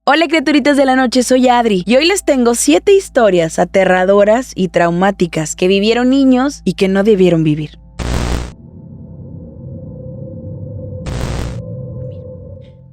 Hola criaturitas de la noche, soy Adri y hoy les tengo 7 historias aterradoras y traumáticas que vivieron niños y que no debieron vivir.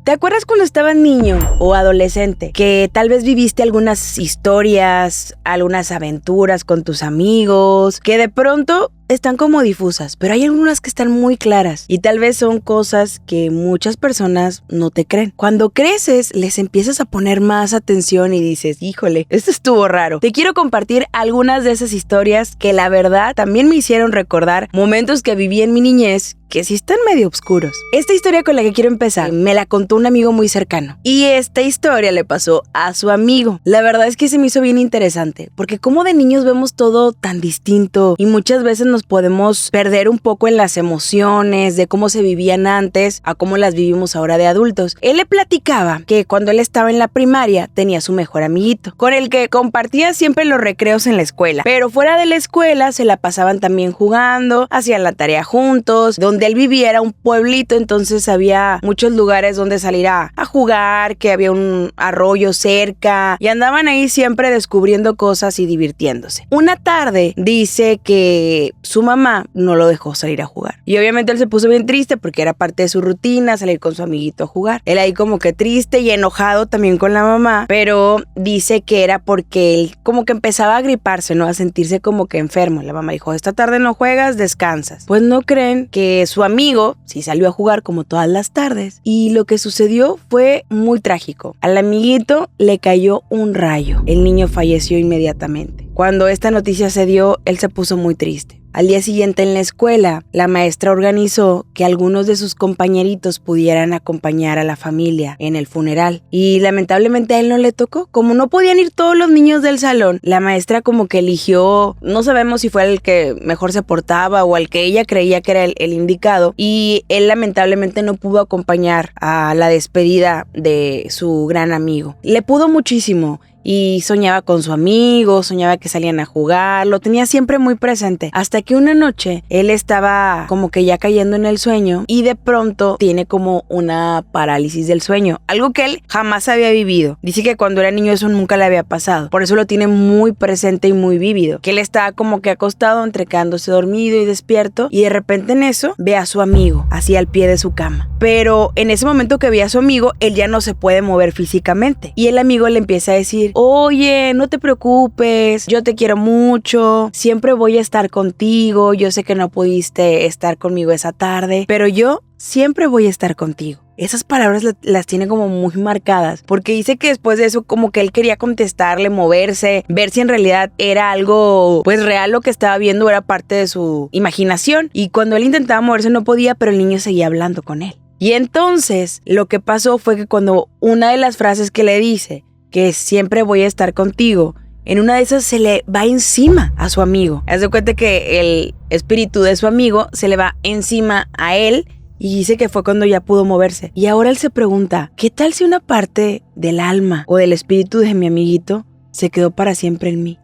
¿Te acuerdas cuando estabas niño o adolescente que tal vez viviste algunas historias, algunas aventuras con tus amigos, que de pronto están como difusas, pero hay algunas que están muy claras y tal vez son cosas que muchas personas no te creen? Cuando creces, les empiezas a poner más atención y dices, híjole, esto estuvo raro. Te quiero compartir algunas de esas historias que la verdad también me hicieron recordar momentos que viví en mi niñez que sí están medio oscuros. Esta historia con la que quiero empezar me la contó un amigo muy cercano y esta historia le pasó a su amigo. La verdad es que se me hizo bien interesante porque como de niños vemos todo tan distinto y muchas veces nos podemos perder un poco en las emociones de cómo se vivían antes a cómo las vivimos ahora de adultos. Él le platicaba que cuando él estaba en la primaria tenía su mejor amiguito, con el que compartía siempre los recreos en la escuela, pero fuera de la escuela se la pasaban también jugando, hacían la tarea juntos. Donde él vivía era un pueblito, entonces había muchos lugares donde salir a jugar, que había un arroyo cerca y andaban ahí siempre descubriendo cosas y divirtiéndose. Una tarde dice que su mamá no lo dejó salir a jugar. Y obviamente él se puso bien triste porque era parte de su rutina salir con su amiguito a jugar. Él ahí como que triste y enojado también con la mamá, pero dice que era porque él como que empezaba a griparse, ¿no? A sentirse como que enfermo. La mamá dijo, esta tarde no juegas, descansas. Pues no creen que su amigo sí salió a jugar como todas las tardes. Y lo que sucedió fue muy trágico. Al amiguito le cayó un rayo. El niño falleció inmediatamente. Cuando esta noticia se dio, él se puso muy triste. Al día siguiente en la escuela, la maestra organizó que algunos de sus compañeritos pudieran acompañar a la familia en el funeral. Y lamentablemente a él no le tocó. Como no podían ir todos los niños del salón, la maestra como que eligió, no sabemos si fue el que mejor se portaba o al que ella creía que era el indicado. Y él lamentablemente no pudo acompañar a la despedida de su gran amigo. Le pudo muchísimo. Y soñaba con su amigo, soñaba que salían a jugar, lo tenía siempre muy presente. Hasta que una noche él estaba como que ya cayendo en el sueño y de pronto tiene como una parálisis del sueño, algo que él jamás había vivido. Dice que cuando era niño eso nunca le había pasado, por eso lo tiene muy presente y muy vívido. Que él estaba como que acostado entre quedándose dormido y despierto y de repente en eso ve a su amigo así al pie de su cama. Pero en ese momento que ve a su amigo, él ya no se puede mover físicamente y el amigo le empieza a decir, oye, no te preocupes, yo te quiero mucho, siempre voy a estar contigo, yo sé que no pudiste estar conmigo esa tarde, pero yo siempre voy a estar contigo. Esas palabras las tiene como muy marcadas, porque dice que después de eso como que él quería contestarle, moverse, ver si en realidad era algo pues real lo que estaba viendo, era parte de su imaginación, y cuando él intentaba moverse no podía, pero el niño seguía hablando con él. Y entonces lo que pasó fue que cuando una de las frases que le dice, que siempre voy a estar contigo, en una de esas se le va encima a su amigo. Haz de cuenta que el espíritu de su amigo se le va encima a él y dice que fue cuando ya pudo moverse. Y ahora él se pregunta, ¿qué tal si una parte del alma o del espíritu de mi amiguito se quedó para siempre en mí?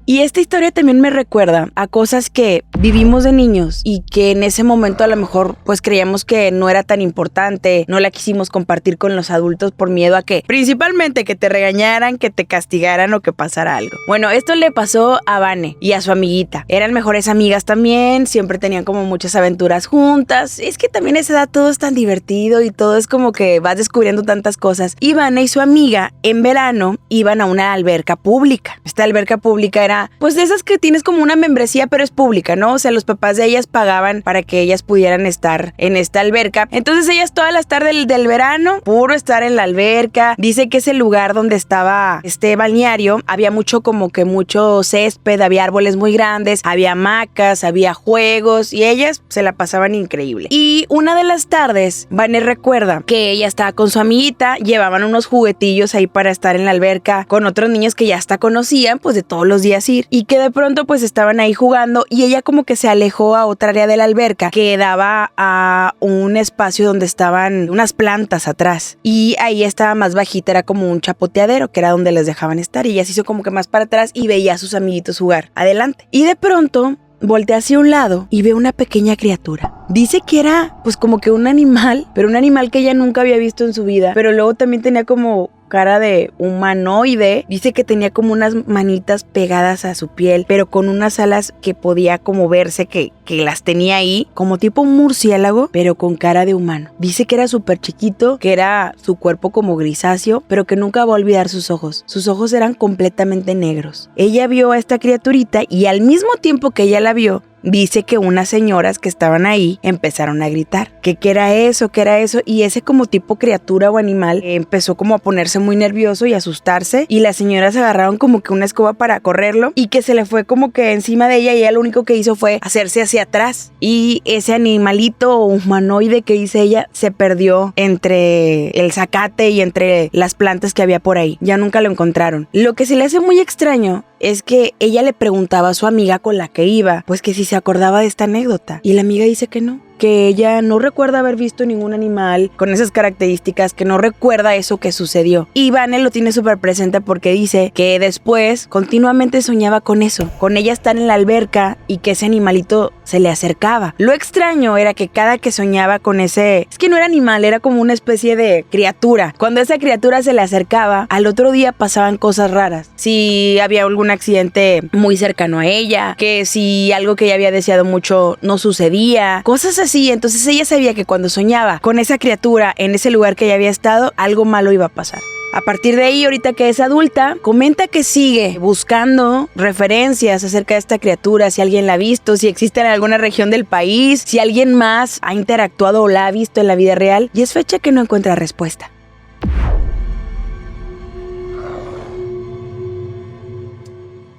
Y esta historia también me recuerda a cosas que vivimos de niños y que en ese momento a lo mejor pues creíamos que no era tan importante, no la quisimos compartir con los adultos por miedo a que, principalmente que te regañaran, que te castigaran o que pasara algo. Bueno, esto le pasó a Vane y a su amiguita. Eran mejores amigas también, siempre tenían como muchas aventuras juntas. Es que también a esa edad todo es tan divertido y todo es como que vas descubriendo tantas cosas. Y Vane y su amiga en verano iban a una alberca pública. Esta alberca pública era pues de esas que tienes como una membresía pero es pública, ¿no? O sea, los papás de ellas pagaban para que ellas pudieran estar en esta alberca. Entonces ellas todas las tardes del verano, puro estar en la alberca. Dice que ese lugar donde estaba este balneario, había mucho césped, había árboles muy grandes, había hamacas, había juegos y ellas se la pasaban increíble. Y una de las tardes, Vane recuerda que ella estaba con su amiguita, llevaban unos juguetillos ahí para estar en la alberca con otros niños que ya hasta conocían, pues de todos los días ir, y que de pronto pues estaban ahí jugando y ella como que se alejó a otra área de la alberca que daba a un espacio donde estaban unas plantas atrás y ahí estaba más bajita, era como un chapoteadero que era donde les dejaban estar y ella se hizo como que más para atrás y veía a sus amiguitos jugar adelante y de pronto voltea hacia un lado y ve una pequeña criatura. Dice que era pues como que un animal, pero un animal que ella nunca había visto en su vida, pero luego también tenía como cara de humanoide. Dice que tenía como unas manitas pegadas a su piel, pero con unas alas que podía como verse que las tenía ahí, como tipo un murciélago, pero con cara de humano. Dice que era súper chiquito, que era su cuerpo como grisáceo, pero que nunca va a olvidar sus ojos. Sus ojos eran completamente negros. Ella vio a esta criaturita y al mismo tiempo que ella la vio, dice que unas señoras que estaban ahí empezaron a gritar que qué era eso, y ese como tipo criatura o animal empezó como a ponerse muy nervioso y asustarse, y las señoras agarraron como que una escoba para correrlo y que se le fue como que encima de ella, y ella lo único que hizo fue hacerse hacia atrás, y ese animalito humanoide que dice ella se perdió entre el zacate y entre las plantas que había por ahí. Ya nunca lo encontraron. Lo que se le hace muy extraño es que ella le preguntaba a su amiga con la que iba, pues que si se acordaba de esta anécdota. Y la amiga dice que no, que ella no recuerda haber visto ningún animal con esas características, que no recuerda eso que sucedió. Y Vane lo tiene súper presente porque dice que después continuamente soñaba con eso, con ella estar en la alberca y que ese animalito se le acercaba. Lo extraño era que cada que soñaba con ese, es que no era animal, era como una especie de criatura. Cuando esa criatura se le acercaba, al otro día pasaban cosas raras. Si había algún accidente muy cercano a ella, que si algo que ella había deseado mucho no sucedía, cosas así. Entonces ella sabía que cuando soñaba con esa criatura en ese lugar que ella había estado, algo malo iba a pasar. A partir de ahí, ahorita que es adulta, comenta que sigue buscando referencias acerca de esta criatura, si alguien la ha visto, si existe en alguna región del país, si alguien más ha interactuado o la ha visto en la vida real, y es fecha que no encuentra respuesta.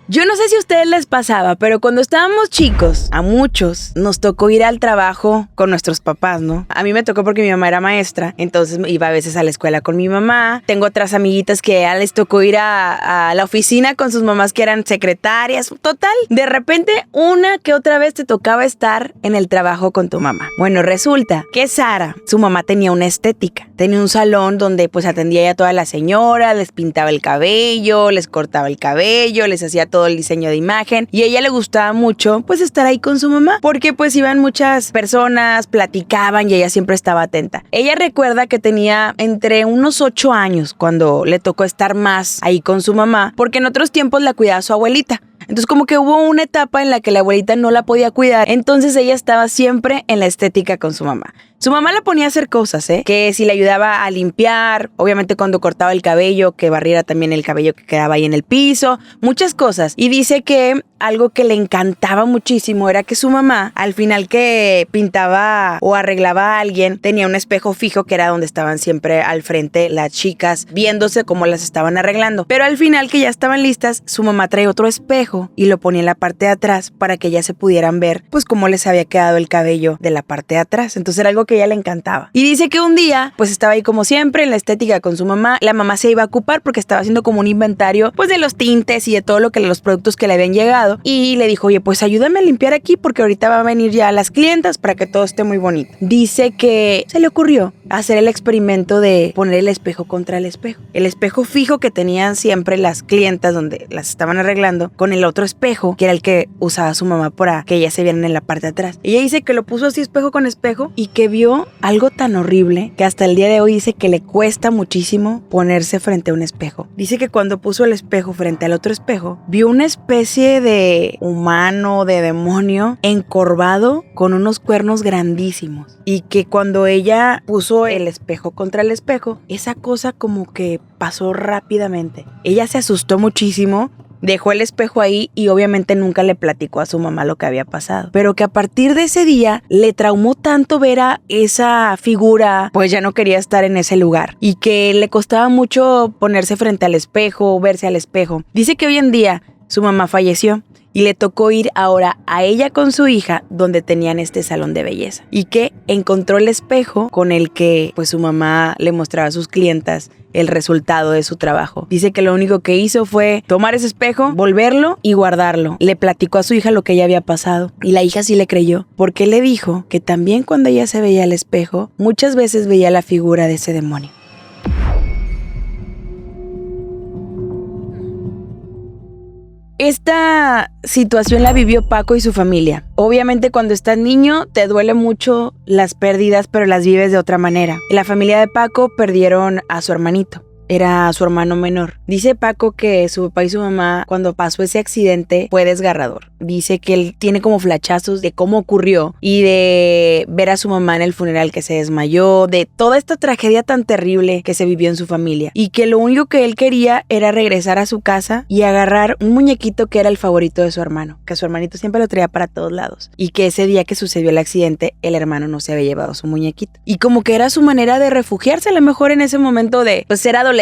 Yo no sé si a ustedes les pasaba, pero cuando estábamos chicos, a muchos nos tocó ir al trabajo con nuestros papás, ¿no? A mí me tocó porque mi mamá era maestra, entonces iba a veces a la escuela con mi mamá. Tengo otras amiguitas que ya les tocó ir a la oficina con sus mamás que eran secretarias. Total, de repente una que otra vez te tocaba estar en el trabajo con tu mamá. Bueno, resulta que Sara, su mamá tenía una estética. Tenía un salón donde pues atendía ya a todas las señoras, les pintaba el cabello, les cortaba el cabello, les hacía todo el diseño de imagen, y a ella le gustaba mucho pues estar ahí con su mamá porque pues iban muchas personas, platicaban y ella siempre estaba atenta. Ella recuerda que tenía entre unos 8 años cuando le tocó estar más ahí con su mamá, porque en otros tiempos la cuidaba su abuelita. Entonces como que hubo una etapa en la que la abuelita no la podía cuidar, entonces ella estaba siempre en la estética con su mamá. Su mamá la ponía a hacer cosas, que si le ayudaba a limpiar, obviamente cuando cortaba el cabello, que barriera también el cabello que quedaba ahí en el piso, muchas cosas. Y dice que algo que le encantaba muchísimo era que su mamá, al final que pintaba o arreglaba a alguien, tenía un espejo fijo que era donde estaban siempre al frente las chicas viéndose cómo las estaban arreglando. Pero al final que ya estaban listas, su mamá trae otro espejo y lo ponía en la parte de atrás para que ellas se pudieran ver pues cómo les había quedado el cabello de la parte de atrás. Entonces era algo que a ella le encantaba. Y dice que un día pues estaba ahí como siempre en la estética con su mamá. La mamá se iba a ocupar porque estaba haciendo como un inventario pues de los tintes y de todo lo que los productos que le habían llegado, y le dijo: oye, pues ayúdame a limpiar aquí porque ahorita va a venir ya las clientas para que todo esté muy bonito. Dice que se le ocurrió hacer el experimento de poner el espejo contra el espejo fijo que tenían siempre las clientas donde las estaban arreglando, con el otro espejo que era el que usaba su mamá para que ellas se vieran en la parte de atrás. Ella dice que lo puso así espejo con espejo y que vio algo tan horrible que hasta el día de hoy dice que le cuesta muchísimo ponerse frente a un espejo. Dice que cuando puso el espejo frente al otro espejo, vio una especie de humano, de demonio encorvado con unos cuernos grandísimos, y que cuando ella puso el espejo contra el espejo, esa cosa como que pasó rápidamente. Ella se asustó muchísimo, dejó el espejo ahí y obviamente nunca le platicó a su mamá lo que había pasado. Pero que a partir de ese día le traumó tanto ver a esa figura, pues ya no quería estar en ese lugar. Y que le costaba mucho ponerse frente al espejo, verse al espejo. Dice que hoy en día su mamá falleció y le tocó ir ahora a ella con su hija donde tenían este salón de belleza. Y que encontró el espejo con el que pues su mamá le mostraba a sus clientas el resultado de su trabajo. Dice que lo único que hizo fue tomar ese espejo, volverlo y guardarlo. Le platicó a su hija lo que ya había pasado y la hija sí le creyó, porque le dijo que también cuando ella se veía al espejo, muchas veces veía la figura de ese demonio. Esta situación la vivió Paco y su familia. Obviamente cuando estás niño te duele mucho las pérdidas, pero las vives de otra manera. En la familia de Paco perdieron a su hermanito. Era su hermano menor. Dice Paco que su papá y su mamá, cuando pasó ese accidente, fue desgarrador. Dice que él tiene como flachazos de cómo ocurrió y de ver a su mamá en el funeral que se desmayó, de toda esta tragedia tan terrible que se vivió en su familia. Y que lo único que él quería era regresar a su casa y agarrar un muñequito que era el favorito de su hermano, que su hermanito siempre lo traía para todos lados. Y que ese día que sucedió el accidente, el hermano no se había llevado su muñequito. Y como que era su manera de refugiarse, a lo mejor en ese momento de pues, ser adolescente,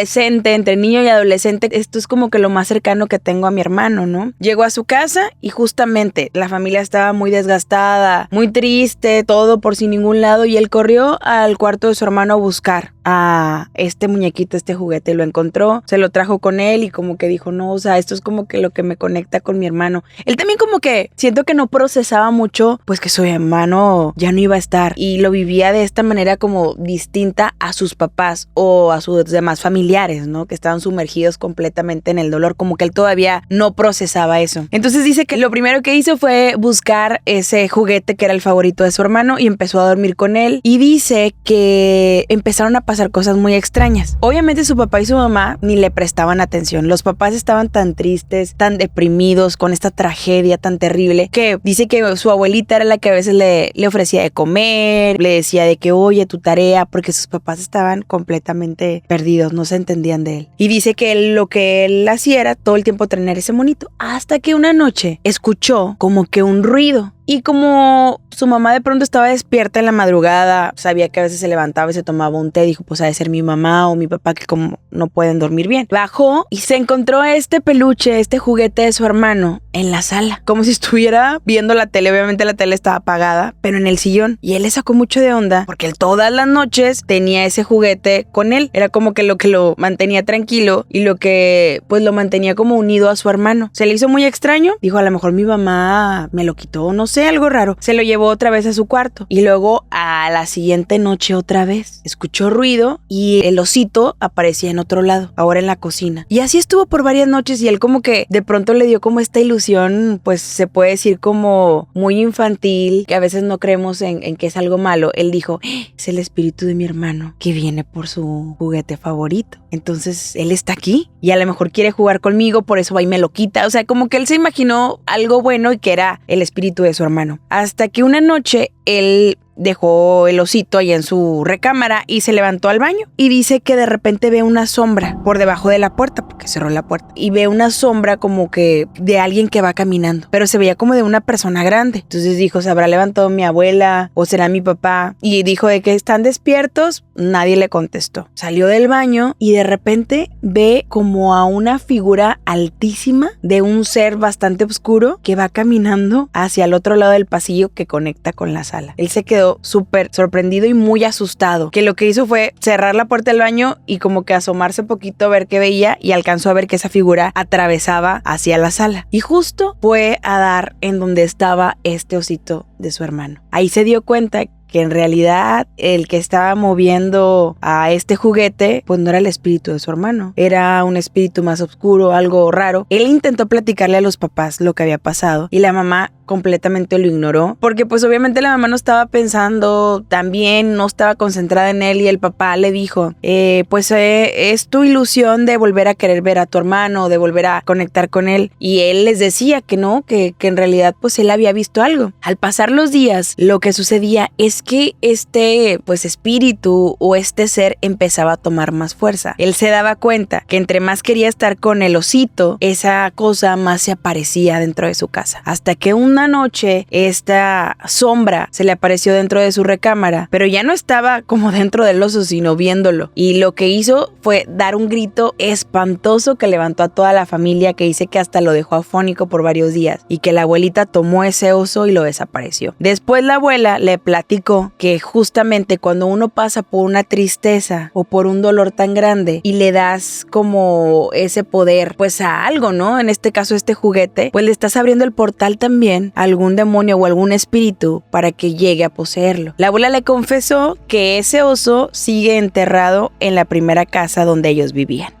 entre niño y adolescente, esto es como que lo más cercano que tengo a mi hermano, ¿no? Llegó a su casa y justamente la familia estaba muy desgastada, muy triste, todo por sin ningún lado, y él corrió al cuarto de su hermano a buscar a este muñequito, este juguete. Lo encontró, se lo trajo con él y como que dijo, no, o sea, esto es como que lo que me conecta con mi hermano. Él también como que siento que no procesaba mucho, pues que su hermano ya no iba a estar, y lo vivía de esta manera como distinta a sus papás o a sus demás familiares, ¿no? Que estaban sumergidos completamente en el dolor, como que él todavía no procesaba eso. Entonces dice que lo primero que hizo fue buscar ese juguete que era el favorito de su hermano y empezó a dormir con él, y dice que empezaron a pasar cosas muy extrañas. Obviamente su papá y su mamá ni le prestaban atención. Los papás estaban tan tristes, tan deprimidos con esta tragedia tan terrible, que dice que su abuelita era la que a veces le ofrecía de comer, le decía de que oye tu tarea, porque sus papás estaban completamente perdidos, no se entendían de él. Y dice que lo que él hacía era todo el tiempo tener ese monito, hasta que una noche escuchó como que un ruido. Y como su mamá de pronto estaba despierta en la madrugada, sabía que a veces se levantaba y se tomaba un té, dijo, pues ha de ser mi mamá o mi papá que como no pueden dormir bien. Bajó y se encontró este peluche, este juguete de su hermano en la sala, como si estuviera viendo la tele. Obviamente la tele estaba apagada, pero en el sillón. Y él le sacó mucho de onda porque él todas las noches tenía ese juguete con él. Era como que lo mantenía tranquilo y lo que pues lo mantenía como unido a su hermano. Se le hizo muy extraño. Dijo, a lo mejor mi mamá me lo quitó, no sé, algo raro. Se lo llevó otra vez a su cuarto y luego a la siguiente noche otra vez escuchó ruido y el osito aparecía en otro lado, ahora en la cocina. Y así estuvo por varias noches, y él como que de pronto le dio como esta ilusión, pues se puede decir como muy infantil, que a veces no creemos en que es algo malo. Él dijo, es el espíritu de mi hermano que viene por su juguete favorito. Entonces él está aquí y a lo mejor quiere jugar conmigo, por eso va y me lo quita. O sea, como que él se imaginó algo bueno y que era el espíritu de su hermano. Hasta que una noche él dejó el osito ahí en su recámara y se levantó al baño, y dice que de repente ve una sombra por debajo de la puerta, porque cerró la puerta, y ve una sombra como que de alguien que va caminando, pero se veía como de una persona grande. Entonces dijo, ¿se habrá levantado mi abuela o será mi papá? Y dijo de que están despiertos. Nadie le contestó. Salió del baño y de repente ve como a una figura altísima de un ser bastante oscuro que va caminando hacia el otro lado del pasillo que conecta con la sala. Él se quedó súper sorprendido y muy asustado, que lo que hizo fue cerrar la puerta del baño y como que asomarse un poquito a ver qué veía, y alcanzó a ver que esa figura atravesaba hacia la sala y justo fue a dar en donde estaba este osito de su hermano. Ahí se dio cuenta que en realidad el que estaba moviendo a este juguete pues no era el espíritu de su hermano, era un espíritu más oscuro, algo raro. Él intentó platicarle a los papás lo que había pasado y la mamá completamente lo ignoró, porque pues obviamente la mamá no estaba pensando también, no estaba concentrada en él, y el papá le dijo, es tu ilusión de volver a querer ver a tu hermano, de volver a conectar con él, y él les decía que no, que en realidad pues él había visto algo. Al pasar los días, lo que sucedía es que este pues espíritu o este ser empezaba a tomar más fuerza. Él se daba cuenta que entre más quería estar con el osito, esa cosa más se aparecía dentro de su casa, hasta que una noche esta sombra se le apareció dentro de su recámara, pero ya no estaba como dentro del oso, sino viéndolo, y lo que hizo fue dar un grito espantoso que levantó a toda la familia, que dice que hasta lo dejó afónico por varios días, y que la abuelita tomó ese oso y lo desapareció. Después la abuela le platicó que justamente cuando uno pasa por una tristeza o por un dolor tan grande y le das como ese poder pues a algo, ¿no? En este caso este juguete, pues le estás abriendo el portal también a algún demonio o algún espíritu para que llegue a poseerlo. La abuela le confesó que ese oso sigue enterrado en la primera casa donde ellos vivían.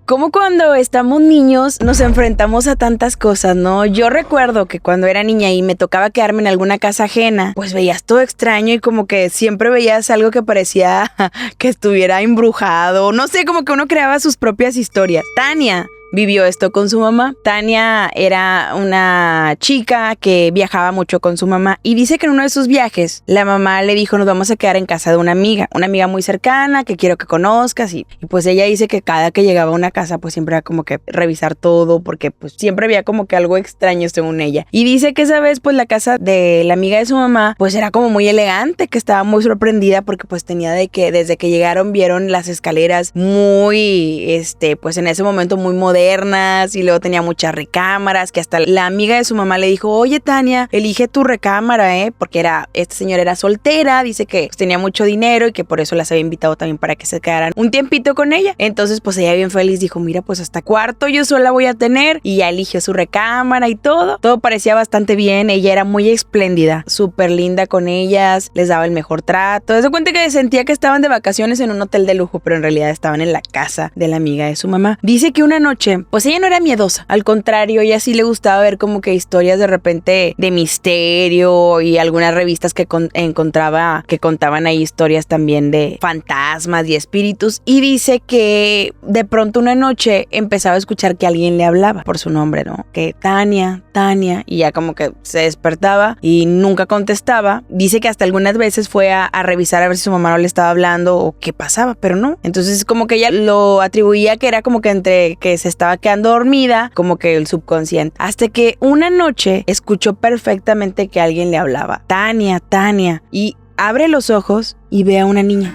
Como cuando estamos niños nos enfrentamos a tantas cosas, ¿no? Yo recuerdo que cuando era niña y me tocaba quedarme en alguna casa ajena, pues veías todo extraño y como que siempre veías algo que parecía que estuviera embrujado. No sé, como que uno creaba sus propias historias. Tania vivió esto con su mamá. Tania era una chica que viajaba mucho con su mamá y dice que en uno de sus viajes la mamá le dijo: nos vamos a quedar en casa de una amiga muy cercana que quiero que conozcas, y pues ella dice que cada que llegaba a una casa pues siempre era como que revisar todo porque pues siempre había como que algo extraño según ella, y dice que esa vez pues la casa de la amiga de su mamá pues era como muy elegante, que estaba muy sorprendida porque pues tenía de que desde que llegaron vieron las escaleras muy pues en ese momento muy modernas, y luego tenía muchas recámaras, que hasta la amiga de su mamá le dijo: oye Tania, elige tu recámara, porque esta señora era soltera, dice que pues, tenía mucho dinero y que por eso las había invitado también para que se quedaran un tiempito con ella. Entonces pues ella bien feliz dijo: mira, pues hasta cuarto yo sola voy a tener, y ya eligió su recámara y todo parecía bastante bien. Ella era muy espléndida, súper linda con ellas, les daba el mejor trato. Se cuenta que sentía que estaban de vacaciones en un hotel de lujo, pero en realidad estaban en la casa de la amiga de su mamá. Dice que una noche pues ella no era miedosa, al contrario, ella sí le gustaba ver como que historias de repente de misterio, y algunas revistas que encontraba que contaban ahí historias también de fantasmas y espíritus, y dice que de pronto una noche empezaba a escuchar que alguien le hablaba por su nombre, ¿no? Que Tania, y ya como que se despertaba y nunca contestaba. Dice que hasta algunas veces fue a revisar a ver si su mamá no le estaba hablando o qué pasaba, pero no. Entonces como que ella lo atribuía que era como que entre que se estaba quedando dormida, como que el subconsciente. Hasta que una noche escuchó perfectamente que alguien le hablaba: Tania, y abre los ojos y ve a una niña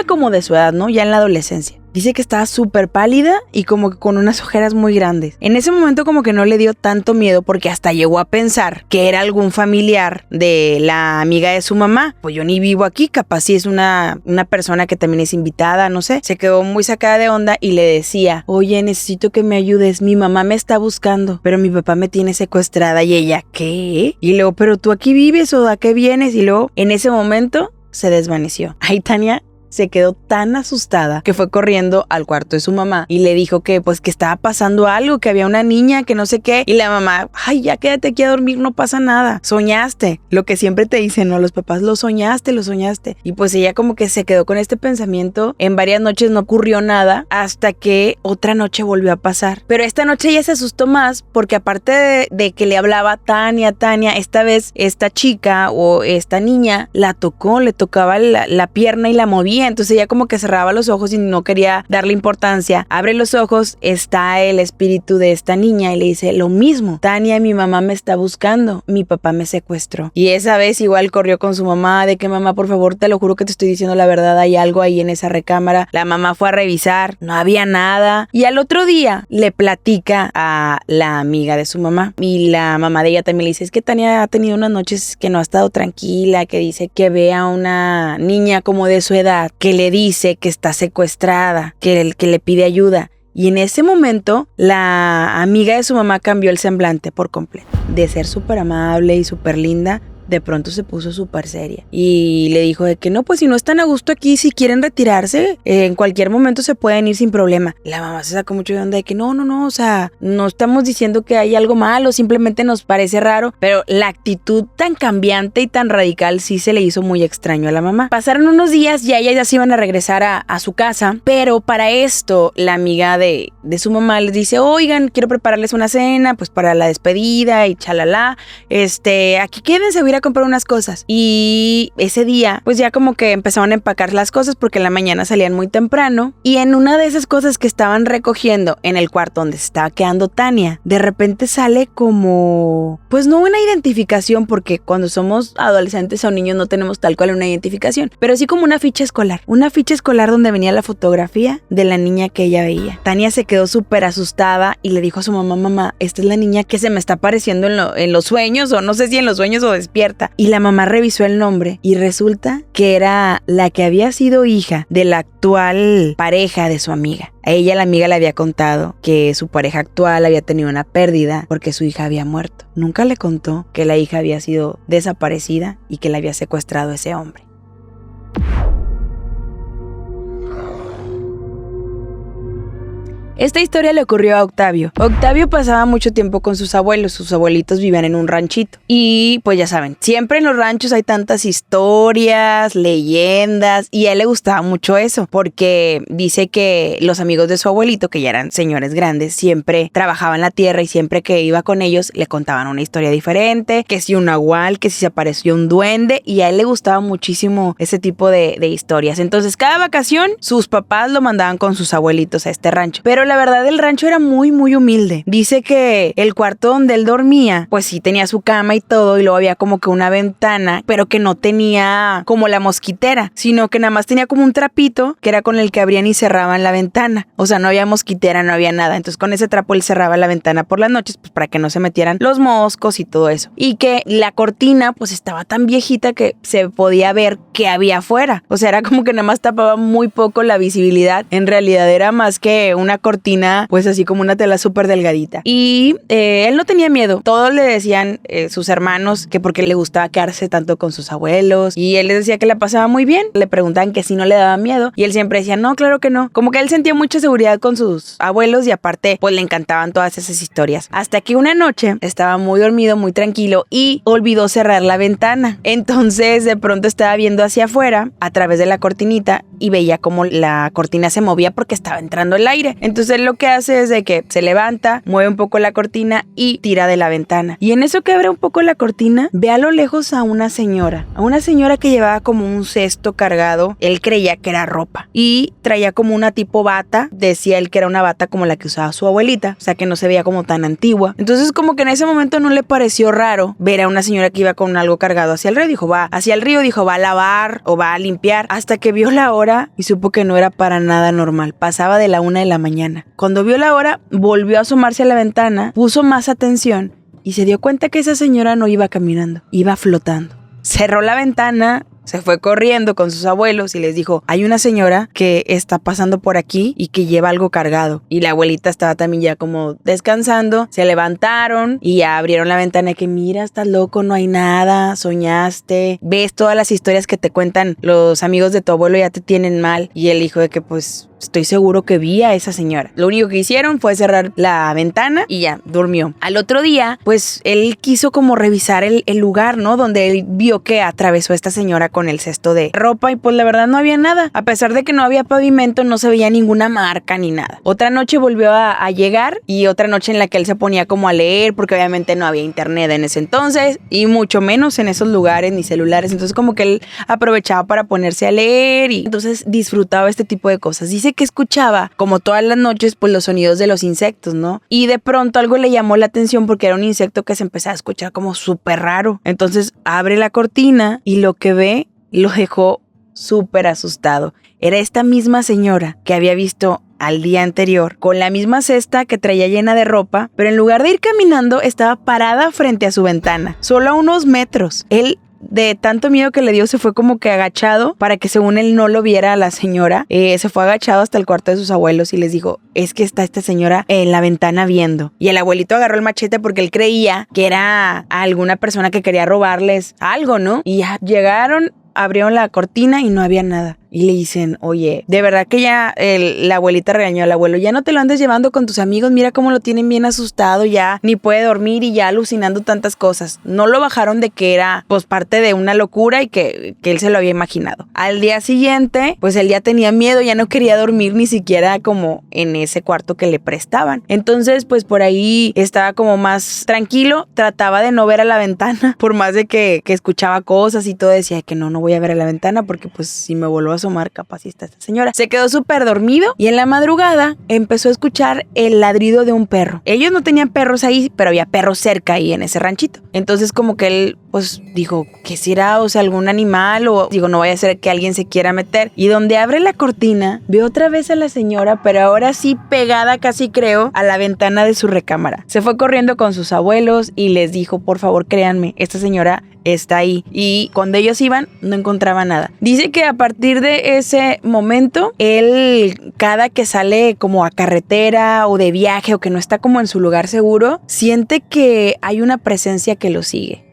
como de su edad, ¿no? Ya en la adolescencia. Dice que estaba súper pálida y como que con unas ojeras muy grandes. En ese momento como que no le dio tanto miedo porque hasta llegó a pensar que era algún familiar de la amiga de su mamá. Pues yo ni vivo aquí, capaz si es una persona que también es invitada, no sé. Se quedó muy sacada de onda y le decía: oye, necesito que me ayudes, mi mamá me está buscando, pero mi papá me tiene secuestrada. Y ella: ¿qué? Y luego: ¿pero tú aquí vives o a qué vienes? Y luego en ese momento se desvaneció. Ay, Tania se quedó tan asustada que fue corriendo al cuarto de su mamá y le dijo que pues que estaba pasando algo, que había una niña, que no sé qué, y la mamá: ay, ya quédate aquí a dormir, no pasa nada, soñaste, lo que siempre te dicen, ¿no? Los papás: lo soñaste. Y pues ella como que se quedó con este pensamiento. En varias noches no ocurrió nada hasta que otra noche volvió a pasar, pero esta noche ella se asustó más porque aparte de que le hablaba Tania, esta vez esta chica o esta niña le tocaba la pierna y la movía. Entonces ella como que cerraba los ojos y no quería darle importancia. Abre los ojos, está el espíritu de esta niña y le dice lo mismo: Tania, mi mamá me está buscando, mi papá me secuestró. Y esa vez igual corrió con su mamá de que: mamá, por favor, te lo juro que te estoy diciendo la verdad, hay algo ahí en esa recámara. La mamá fue a revisar, no había nada, y al otro día le platica a la amiga de su mamá, y la mamá de ella también le dice: es que Tania ha tenido unas noches que no ha estado tranquila, que dice que ve a una niña como de su edad que le dice que está secuestrada, que le pide ayuda. Y en ese momento la amiga de su mamá cambió el semblante por completo. De ser súper amable y súper linda, de pronto se puso súper seria y le dijo de que no, pues si no están a gusto aquí, si quieren retirarse, en cualquier momento se pueden ir sin problema. La mamá se sacó mucho de onda de que no, o sea, no estamos diciendo que hay algo malo, simplemente nos parece raro, pero la actitud tan cambiante y tan radical sí se le hizo muy extraño a la mamá. Pasaron unos días y ellas ya se iban a regresar a su casa, pero para esto la amiga de su mamá les dice: oigan, quiero prepararles una cena, pues para la despedida y chalala, aquí quédense, voy a comprar unas cosas. Y ese día pues ya como que empezaron a empacar las cosas porque en la mañana salían muy temprano, y en una de esas cosas que estaban recogiendo en el cuarto donde se estaba quedando Tania, de repente sale como, pues no una identificación, porque cuando somos adolescentes o niños no tenemos tal cual una identificación, pero sí como una ficha escolar donde venía la fotografía de la niña que ella veía. Tania se quedó súper asustada y le dijo a su mamá: mamá, esta es la niña que se me está apareciendo en los sueños, o no sé si en los sueños o despierta. Y la mamá revisó el nombre y resulta que era la que había sido hija de la actual pareja de su amiga. A ella la amiga le había contado que su pareja actual había tenido una pérdida porque su hija había muerto. Nunca le contó que la hija había sido desaparecida y que la había secuestrado ese hombre. Esta historia le ocurrió a Octavio. Octavio pasaba mucho tiempo con sus abuelos. Sus abuelitos vivían en un ranchito. Y pues ya saben, siempre en los ranchos hay tantas historias, leyendas, y a él le gustaba mucho eso, porque dice que los amigos de su abuelito, que ya eran señores grandes, siempre trabajaban la tierra y siempre que iba con ellos le contaban una historia diferente, que si un nahual, que si se apareció un duende, y a él le gustaba muchísimo ese tipo de historias. Entonces cada vacación sus papás lo mandaban con sus abuelitos a este rancho, pero la verdad el rancho era muy humilde. Dice que el cuarto donde él dormía, pues sí tenía su cama y todo, y luego había como que una ventana, pero que no tenía como la mosquitera, sino que nada más tenía como un trapito que era con el que abrían y cerraban la ventana. O sea, no había mosquitera, no había nada. Entonces con ese trapo él cerraba la ventana por las noches, pues para que no se metieran los moscos y todo eso. Y que la cortina pues estaba tan viejita que se podía ver qué había afuera. O sea, era como que nada más tapaba muy poco la visibilidad. En realidad era más que una cortina, pues así como una tela súper delgadita. Y él no tenía miedo. Todos le decían sus hermanos que porque le gustaba quedarse tanto con sus abuelos, y él les decía que la pasaba muy bien. Le preguntaban que si no le daba miedo y él siempre decía no, claro que no. Como que él sentía mucha seguridad con sus abuelos y aparte pues le encantaban todas esas historias. Hasta que una noche estaba muy dormido, muy tranquilo y olvidó cerrar la ventana. Entonces de pronto estaba viendo hacia afuera a través de la cortinita y veía como la cortina se movía porque estaba entrando el aire. Entonces él lo que hace es de que se levanta, mueve un poco la cortina y tira de la ventana. Y en eso que abre un poco la cortina, ve a lo lejos a una señora que llevaba como un cesto cargado. Él creía que era ropa y traía como una tipo bata. Decía él que era una bata como la que usaba su abuelita, o sea que no se veía como tan antigua. Entonces como que en ese momento no le pareció raro ver a una señora que iba con algo cargado hacia el río. Dijo, va a lavar o va a limpiar, hasta que vio la hora y supo que no era para nada normal. Pasaba de la 1 de la mañana. Cuando vio la hora, volvió a asomarse a la ventana, puso más atención y se dio cuenta que esa señora no iba caminando, iba flotando. Cerró la ventana, se fue corriendo con sus abuelos y les dijo, hay una señora que está pasando por aquí y que lleva algo cargado. Y la abuelita estaba también ya como descansando. Se levantaron y ya abrieron la ventana y que mira, estás loco, no hay nada, soñaste, ves todas las historias que te cuentan los amigos de tu abuelo, ya te tienen mal. Y él dijo de que pues estoy seguro que vi a esa señora. Lo único que hicieron fue cerrar la ventana y ya, durmió. Al otro día, pues él quiso como revisar el lugar, ¿no? Donde él vio que atravesó esta señora con el cesto de ropa y pues la verdad no había nada. A pesar de que no había pavimento, no se veía ninguna marca ni nada. Otra noche volvió a llegar y otra noche en la que él se ponía como a leer, porque obviamente no había internet en ese entonces y mucho menos en esos lugares ni celulares. Entonces como que él aprovechaba para ponerse a leer y entonces disfrutaba este tipo de cosas. Dice que escuchaba como todas las noches pues los sonidos de los insectos, ¿no? Y de pronto algo le llamó la atención porque era un insecto que se empezaba a escuchar como súper raro. Entonces abre la cortina y lo que ve lo dejó súper asustado. Era esta misma señora que había visto al día anterior, con la misma cesta que traía llena de ropa, pero en lugar de ir caminando, estaba parada frente a su ventana, solo a unos metros. Él, de tanto miedo que le dio, se fue como que agachado para que según él no lo viera a la señora. Se fue agachado hasta el cuarto de sus abuelos y les dijo, es que está esta señora en la ventana viendo. Y el abuelito agarró el machete porque él creía que era alguna persona que quería robarles algo, ¿no? Y ya llegaron, abrieron la cortina y no había nada. Y le dicen, oye, de verdad que ya la abuelita regañó al abuelo, ya no te lo andes llevando con tus amigos, mira cómo lo tienen bien asustado, ya ni puede dormir y ya alucinando tantas cosas. No lo bajaron de que era pues parte de una locura y que él se lo había imaginado. Al día siguiente, pues él ya tenía miedo, ya no quería dormir ni siquiera como en ese cuarto que le prestaban. Entonces pues por ahí estaba como más tranquilo, trataba de no ver a la ventana, por más de que escuchaba cosas y todo, decía que no voy a ver a la ventana porque pues si me vuelvo a asomar, capaz si está esta señora. Se quedó súper dormido y en la madrugada empezó a escuchar el ladrido de un perro. Ellos no tenían perros ahí, pero había perros cerca ahí en ese ranchito. Entonces como que él pues dijo, ¿qué será? O sea, algún animal, o digo, no vaya a ser que alguien se quiera meter. Y donde abre la cortina, ve otra vez a la señora, pero ahora sí pegada, casi creo, a la ventana de su recámara. Se fue corriendo con sus abuelos y les dijo, por favor, créanme, esta señora está ahí. Y cuando ellos iban, no encontraba nada. Dice que a partir de ese momento, él, cada que sale como a carretera o de viaje o que no está como en su lugar seguro, siente que hay una presencia que lo sigue.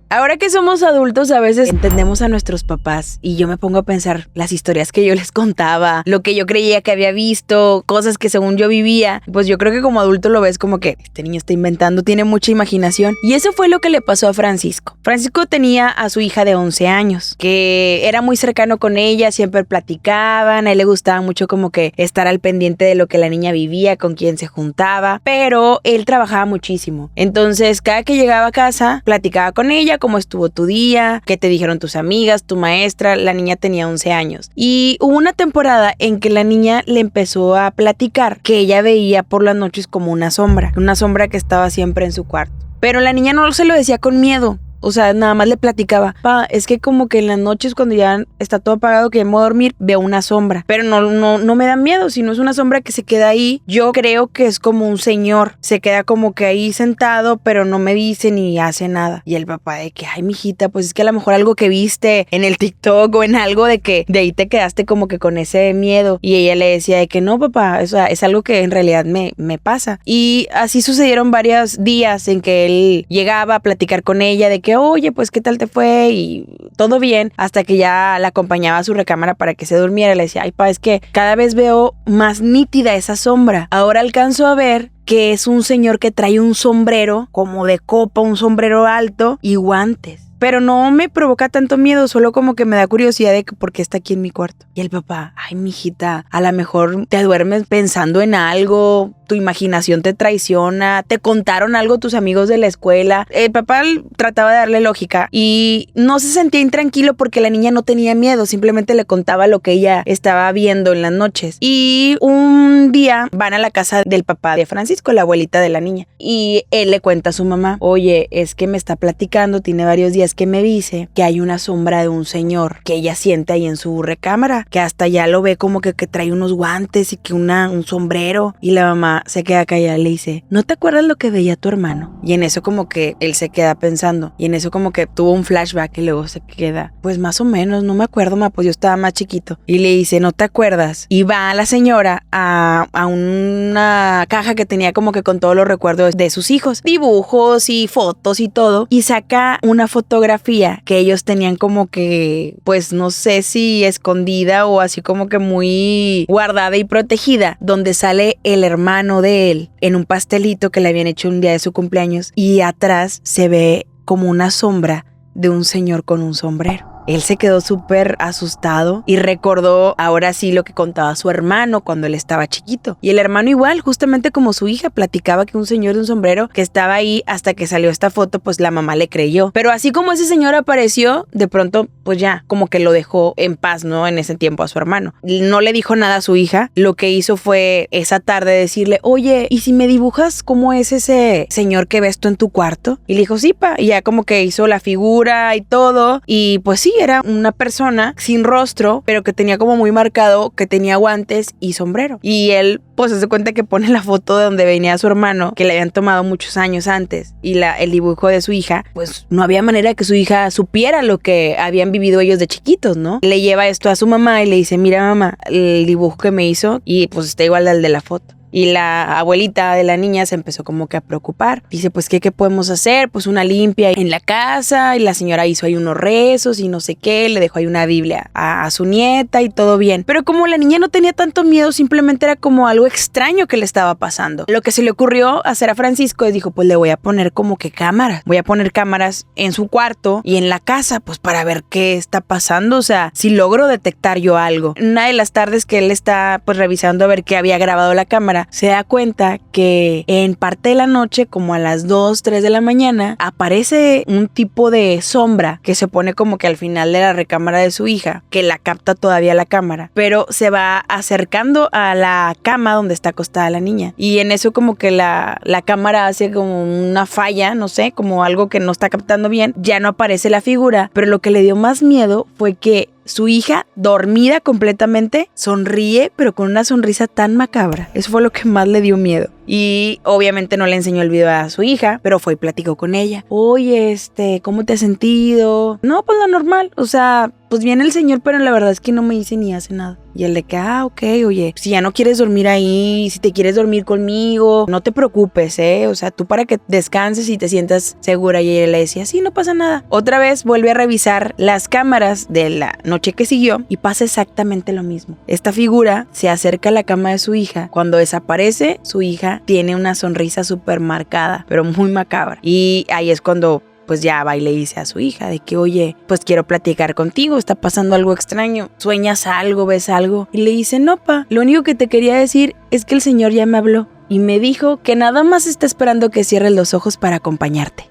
Ahora que somos adultos, a veces entendemos a nuestros papás y yo me pongo a pensar las historias que yo les contaba, lo que yo creía que había visto, cosas que según yo vivía. Pues yo creo que como adulto lo ves como que este niño está inventando, tiene mucha imaginación. Y eso fue lo que le pasó a Francisco. Francisco tenía a su hija de 11 años, que era muy cercano con ella, siempre platicaban, a él le gustaba mucho como que estar al pendiente de lo que la niña vivía, con quién se juntaba, pero él trabajaba muchísimo. Entonces, cada que llegaba a casa, platicaba con ella, cómo estuvo tu día, qué te dijeron tus amigas, tu maestra. La niña tenía 11 años. Y hubo una temporada en que la niña le empezó a platicar que ella veía por las noches como una sombra que estaba siempre en su cuarto. Pero la niña no se lo decía con miedo. O sea, nada más le platicaba, pa, es que como que en las noches cuando ya está todo apagado, que ya me voy a dormir, veo una sombra. Pero no me da miedo, si no es una sombra que se queda ahí. Yo creo que es como un señor, se queda como que ahí sentado, pero no me dice ni hace nada. Y el papá de que, ay, mijita, pues es que a lo mejor algo que viste en el TikTok o en algo de que de ahí te quedaste como que con ese miedo. Y ella le decía de que no, papá, o sea, es algo que en realidad me pasa. Y así sucedieron varios días en que él llegaba a platicar con ella de que, oye, pues qué tal te fue y todo bien, hasta que ya la acompañaba a su recámara para que se durmiera. Le decía, ay, pa, es que cada vez veo más nítida esa sombra. Ahora alcanzo a ver que es un señor que trae un sombrero como de copa, un sombrero alto y guantes. Pero no me provoca tanto miedo, solo como que me da curiosidad de que por qué está aquí en mi cuarto. Y el papá, ay, mijita, a lo mejor te duermes pensando en algo, tu imaginación te traiciona, te contaron algo tus amigos de la escuela. El papá trataba de darle lógica y no se sentía intranquilo porque la niña no tenía miedo, simplemente le contaba lo que ella estaba viendo en las noches. Y un día van a la casa del papá de Francisco, la abuelita de la niña, y él le cuenta a su mamá, oye, es que me está platicando, tiene varios días que me dice que hay una sombra de un señor que ella siente ahí en su recámara, que hasta ya lo ve como que trae unos guantes y que un sombrero. Y la mamá se queda callada y le dice, ¿no te acuerdas lo que veía tu hermano? Y en eso como que él se queda pensando y en eso como que tuvo un flashback y luego se queda, pues más o menos, no me acuerdo, pues yo estaba más chiquito. Y le dice, ¿no te acuerdas? Y va la señora a una caja que tenía como que con todos los recuerdos de sus hijos, dibujos y fotos y todo, y saca una fotografía que ellos tenían como que, pues no sé si escondida o así como que muy guardada y protegida, donde sale el hermano de él en un pastelito que le habían hecho un día de su cumpleaños y atrás se ve como una sombra de un señor con un sombrero. Él se quedó súper asustado y recordó ahora sí lo que contaba su hermano cuando él estaba chiquito. Y el hermano igual, justamente como su hija, platicaba que un señor de un sombrero que estaba ahí hasta que salió esta foto, pues la mamá le creyó. Pero así como ese señor apareció, de pronto pues ya, como que lo dejó en paz, ¿no? En ese tiempo a su hermano. No le dijo nada a su hija. Lo que hizo fue esa tarde decirle, oye, ¿y si me dibujas cómo es ese señor que ves tú en tu cuarto? Y le dijo, sí, pa. Y ya como que hizo la figura y todo. Y pues sí, era una persona sin rostro, pero que tenía como muy marcado que tenía guantes y sombrero. Y él pues se cuenta que pone la foto de donde venía su hermano, que le habían tomado muchos años antes, y el dibujo de su hija. Pues no había manera que su hija supiera lo que habían vivido ellos de chiquitos, ¿no? Le lleva esto a su mamá y le dice, mira mamá, el dibujo que me hizo, y pues está igual al de la foto. Y la abuelita de la niña se empezó como que a preocupar. Dice, pues, ¿qué podemos hacer? Pues una limpia en la casa. Y la señora hizo ahí unos rezos y no sé qué. Le dejó ahí una Biblia a su nieta y todo bien. Pero como la niña no tenía tanto miedo, simplemente era como algo extraño que le estaba pasando. Lo que se le ocurrió hacer a Francisco es, dijo, pues le voy a poner como que cámaras. Voy a poner cámaras en su cuarto y en la casa, pues para ver qué está pasando. O sea, si logro detectar yo algo. Una de las tardes que él está pues revisando a ver qué había grabado la cámara, se da cuenta que en parte de la noche, como a las 2, 3 de la mañana, aparece un tipo de sombra que se pone como que al final de la recámara de su hija, que la capta todavía la cámara, pero se va acercando a la cama donde está acostada la niña. Y en eso como que la cámara hace como una falla, no sé, como algo que no está captando bien, ya no aparece la figura, pero lo que le dio más miedo fue que su hija, dormida completamente, sonríe, pero con una sonrisa tan macabra. Eso fue lo que más le dio miedo. Y obviamente no le enseñó el video a su hija, pero fue y platicó con ella. Oye, ¿cómo te has sentido? No, pues lo normal. O sea, pues viene el señor, pero la verdad es que no me dice ni hace nada. Y el de que, ok, oye, si ya no quieres dormir ahí, si te quieres dormir conmigo, no te preocupes, O sea, tú para que descanses y te sientas segura. Y ella le decía, sí, no pasa nada. Otra vez vuelve a revisar las cámaras de la noche que siguió y pasa exactamente lo mismo. Esta figura se acerca a la cama de su hija. Cuando desaparece, su hija tiene una sonrisa súper marcada, pero muy macabra. Y ahí es cuando pues ya va y le dice a su hija de que, oye, pues quiero platicar contigo, está pasando algo extraño, sueñas algo, ves algo. Y le dice, no, pa, lo único que te quería decir es que el señor ya me habló y me dijo que nada más está esperando que cierres los ojos para acompañarte.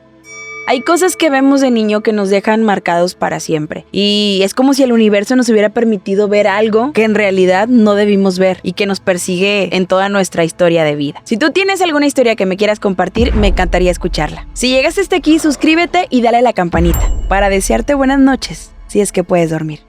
Hay cosas que vemos de niño que nos dejan marcados para siempre. Y es como si el universo nos hubiera permitido ver algo que en realidad no debimos ver y que nos persigue en toda nuestra historia de vida. Si tú tienes alguna historia que me quieras compartir, me encantaría escucharla. Si llegaste hasta aquí, suscríbete y dale a la campanita para desearte buenas noches, si es que puedes dormir.